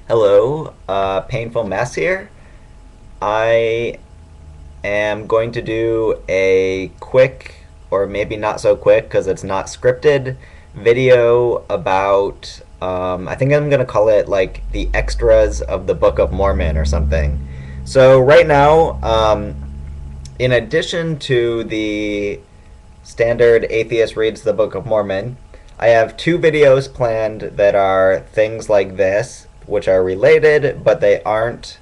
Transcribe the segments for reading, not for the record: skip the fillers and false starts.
Hello, Painful Mess here. I am going to do a quick, or maybe not so quick because it's not scripted, video about, I think I'm going to call it like the extras of the Book of Mormon or something. So, right now, in addition to the standard atheist reads the Book of Mormon, I have two videos planned that are things like this, which are related, but they aren't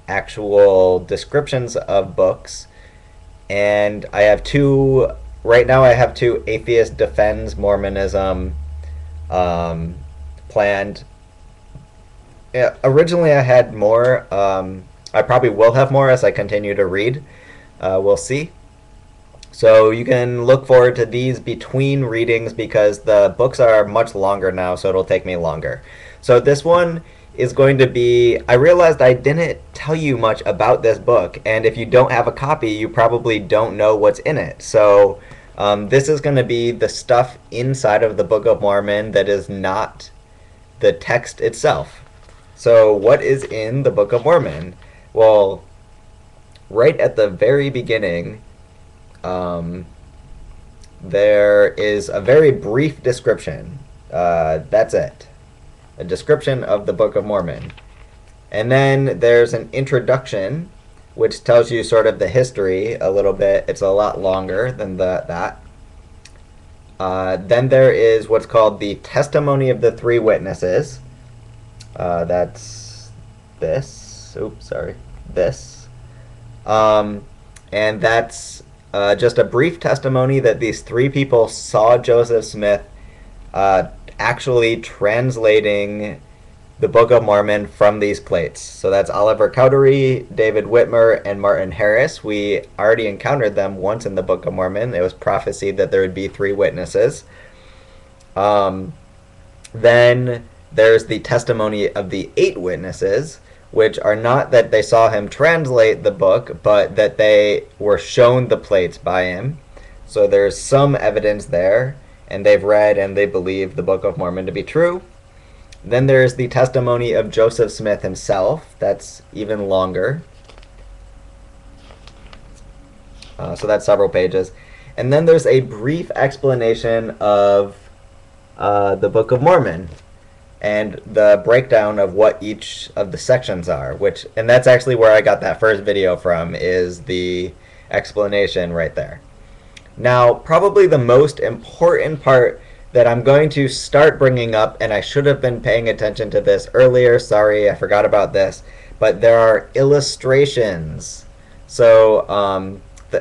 actual descriptions of books. And I have two, right now, I have two atheist defends Mormonism planned. Yeah, originally, I had more. I probably will have more as I continue to read. We'll see. So you can look forward to these between readings because the books are much longer now, so it'll take me longer. So this one is going to be. I realized I didn't tell you much about this book, and if you don't have a copy, you probably don't know what's in it. So this is going to be the stuff inside of the Book of Mormon that is not the text itself. So, what is in the Book of Mormon? Well, right at the very beginning, um, there is a very brief description. That's it. A description of the Book of Mormon. And then there's an introduction, which tells you sort of the history a little bit. It's a lot longer than that. Then there is what's called the Testimony of the Three Witnesses. That's this. Oops, sorry. This. And that's just a brief testimony that these three people saw Joseph Smith actually translating the Book of Mormon from these plates. So that's Oliver Cowdery, David Whitmer, and Martin Harris. We already encountered them once in the Book of Mormon. It was prophesied that there would be three witnesses. Then there's the testimony of the 8 witnesses, which are not that they saw him translate the book, but that they were shown the plates by him. So there's some evidence there, and they've read and they believe the Book of Mormon to be true. Then there's the testimony of Joseph Smith himself. That's even longer. So that's several pages. And then there's a brief explanation of the Book of Mormon and the breakdown of what each of the sections are, and that's actually where I got that first video from, is the explanation right there. Now, probably the most important part that I'm going to start bringing up, and I should have been paying attention to this earlier, sorry, I forgot about this, but there are illustrations. So,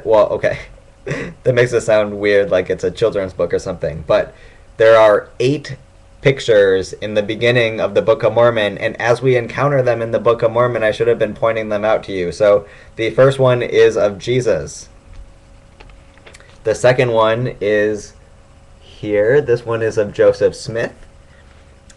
well, okay, that makes it sound weird, like it's a children's book or something, but there are 8 pictures in the beginning of the Book of Mormon, and as we encounter them in the Book of Mormon, I should have been pointing them out to you. So the first one is of Jesus. The second one is here. This one is of Joseph Smith.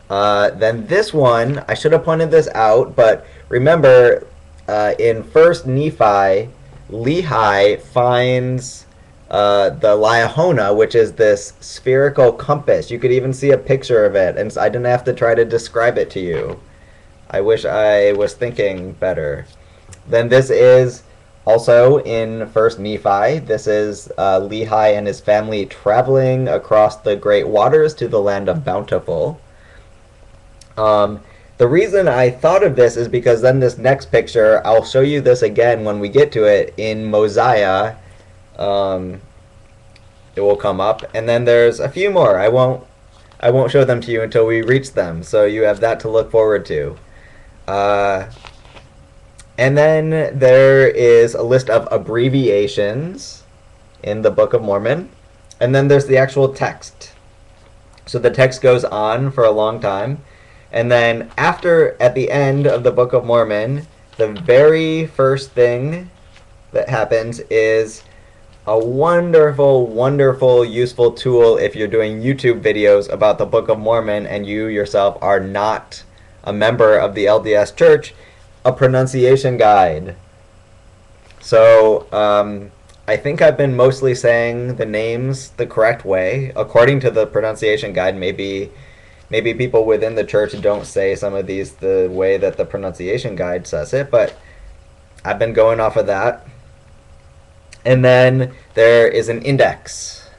Then this one, I should have pointed this out, but remember, in 1st Nephi, Lehi finds the Liahona, which is this spherical compass. You could even see a picture of it, and I didn't have to try to describe it to you. I wish I was thinking better. Then this is also in 1st Nephi. This is Lehi and his family traveling across the great waters to the land of Bountiful. The reason I thought of this is because then this next picture, I'll show you this again when we get to it, in Mosiah. It will come up, and then there's a few more. I won't show them to you until we reach them, so you have that to look forward to. And then there is a list of abbreviations in the Book of Mormon, and then there's the actual text. So the text goes on for a long time, and then at the end of the Book of Mormon, the very first thing that happens is a wonderful, wonderful, useful tool if you're doing YouTube videos about the Book of Mormon and you yourself are not a member of the LDS Church, a pronunciation guide. So I think I've been mostly saying the names the correct way, according to the pronunciation guide. Maybe maybe people within the church don't say some of these the way that the pronunciation guide says it, but I've been going off of that. And then there is an index.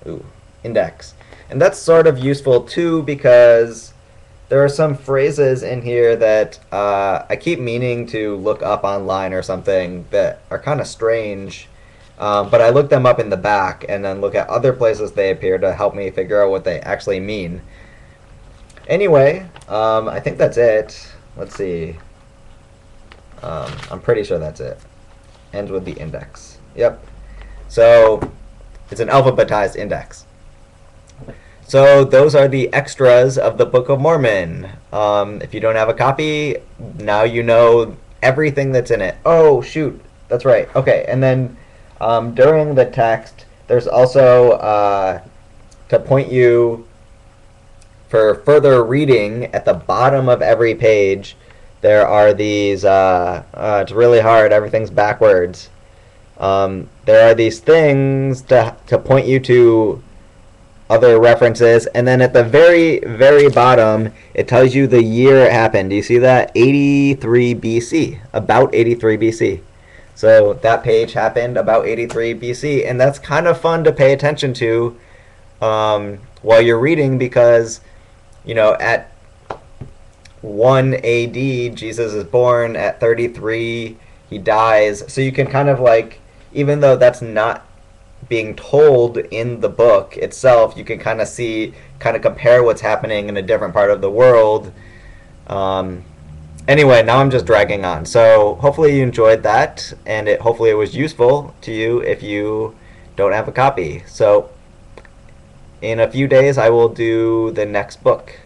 Ooh, index. And that's sort of useful too because there are some phrases in here that I keep meaning to look up online or something that are kind of strange. But I look them up in the back and then look at other places they appear to help me figure out what they actually mean. Anyway, I think that's it. Let's see. I'm pretty sure that's it. Ends with the index. Yep. So it's an alphabetized index. So those are the extras of the Book of Mormon. If you don't have a copy, now you know everything that's in it. Oh, shoot. That's right. Okay, and then during the text, there's also to point you for further reading at the bottom of every page. There are these, it's really hard, everything's backwards. There are these things to point you to other references, and then at the very, very bottom, it tells you the year it happened. Do you see that? 83 BC, about 83 BC. So that page happened about 83 BC, and that's kind of fun to pay attention to while you're reading because, you know, at 1 AD, Jesus is born. At 33, he dies. So you can kind of like, even though that's not being told in the book itself, you can kind of see, kind of compare what's happening in a different part of the world. Anyway, now I'm just dragging on. So hopefully you enjoyed that, and hopefully it was useful to you if you don't have a copy. So in a few days, I will do the next book.